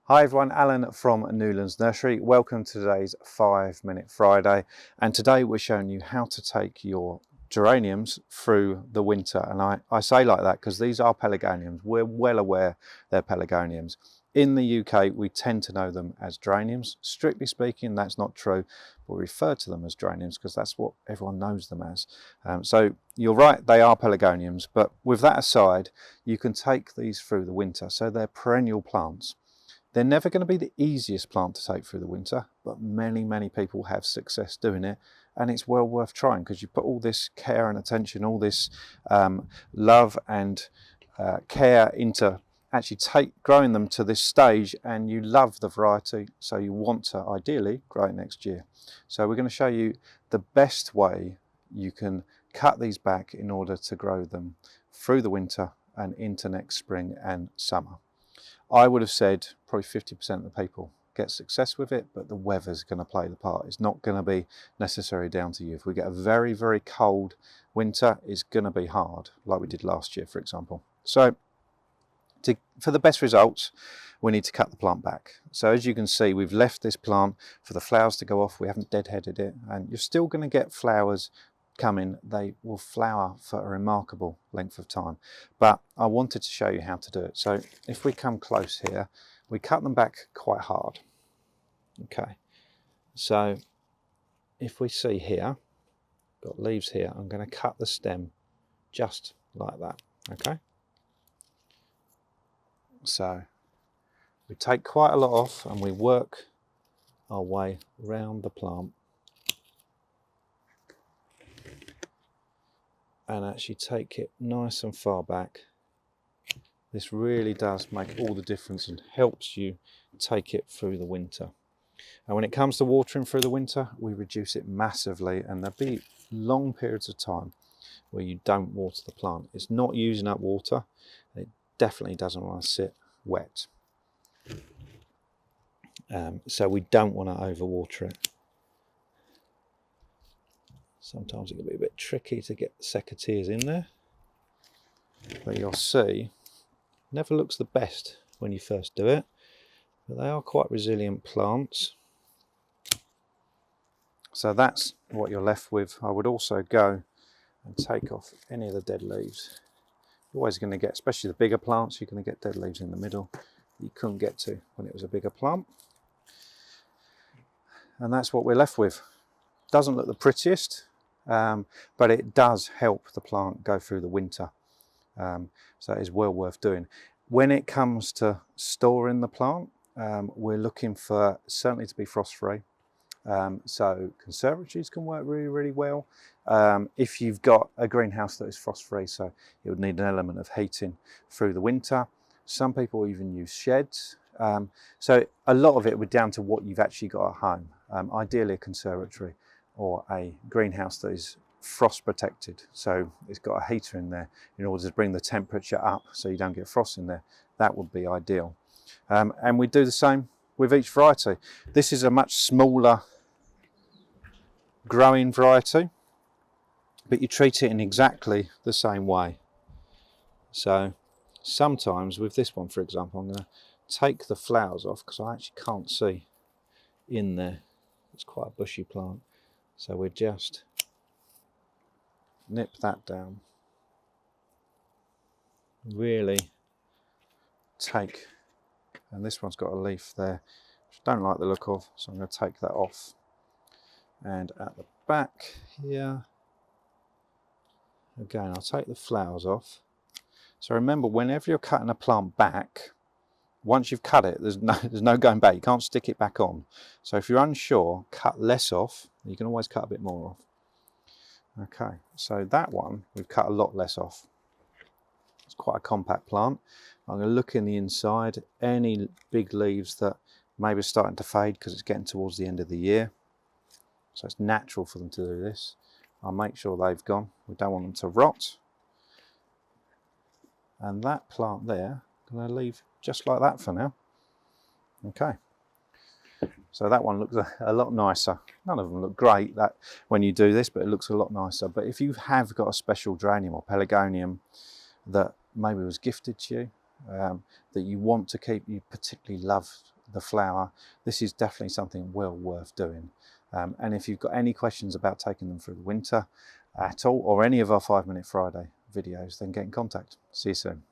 Hi everyone, Alan from Newlands Nursery. Welcome to today's 5-Minute Friday, and today we're showing you how to take your geraniums through the winter. And I say like that because these are pelargoniums. We're well aware they're pelargoniums. In the UK we tend to know them as geraniums. Strictly speaking, that's not true, but we refer to them as geraniums because that's what everyone knows them as. So you're right, they are pelargoniums, but with that aside, you can take these through the winter. So they're perennial plants. They're never going to be the easiest plant to take through the winter, but many people have success doing it, and it's well worth trying because you put all this care and attention, all this love and care into actually growing them to this stage, and you love the variety, so you want to ideally grow it next year. So we're going to show you the best way you can cut these back in order to grow them through the winter and into next spring and summer. I would have said probably 50% of the people get success with it, but the weather's going to play the part. It's not going to be necessarily down to you. If we get a very cold winter, it's going to be hard, like we did last year, for example. So for the best results, we need to cut the plant back. So as you can see, we've left this plant for the flowers to go off. We haven't deadheaded it, and you're still going to get flowers coming. They will flower for a remarkable length of time, but I wanted to show you how to do it. So if we come close here, we cut them back quite hard. Okay, so if we see here, got leaves here, I'm going to cut the stem just like that. Okay, so we take quite a lot off and we work our way round the plant and actually take it nice and far back. This really does make all the difference and helps you take it through the winter. And when it comes to watering through the winter, we reduce it massively, and there'll be long periods of time where you don't water the plant. It's not using up water. It definitely doesn't want to sit wet. So we don't want to overwater it. Sometimes it can be a bit tricky to get the secateurs in there, but you'll see, never looks the best when you first do it, but they are quite resilient plants. So that's what you're left with. I would also go and take off any of the dead leaves. You're always going to get, especially the bigger plants, you're going to get dead leaves in the middle you couldn't get to when it was a bigger plant. And that's what we're left with. Doesn't look the prettiest, but it does help the plant go through the winter. So it is well worth doing. When it comes to storing the plant, we're looking for certainly to be frost free. So conservatories can work really well. If you've got a greenhouse that is frost free, so it would need an element of heating through the winter. Some people even use sheds. So a lot of it would down to what you've actually got at home. Ideally a conservatory or a greenhouse that is frost protected, so it's got a heater in there in order to bring the temperature up so you don't get frost in there. That would be ideal. And we do the same with each variety. This is a much smaller growing variety, but you treat it in exactly the same way. So sometimes with this one, for example, I'm going to take the flowers off because I actually can't see in there. It's quite a bushy plant, so we just nip that down. Really take, and this one's got a leaf there which I don't like the look of, so I'm going to take that off. And at the back here, again, I'll take the flowers off. So remember, whenever you're cutting a plant back, once you've cut it, there's no going back. You can't stick it back on. So if you're unsure, cut less off. You can always cut a bit more off. Okay, so that one we've cut a lot less off. It's quite a compact plant. I'm going to look in the inside. Any big leaves that maybe are starting to fade because it's getting towards the end of the year, so it's natural for them to do this. I'll make sure they've gone. We don't want them to rot. And that plant there, I'm going to leave just like that for now. Okay, so that one looks a lot nicer. None of them look great that when you do this, but it looks a lot nicer. But if you have got a special geranium or pelargonium that maybe was gifted to you, that you want to keep, you particularly love the flower, this is definitely something well worth doing. And if you've got any questions about taking them through the winter at all, or any of our 5 Minute Friday videos, then get in contact. See you soon.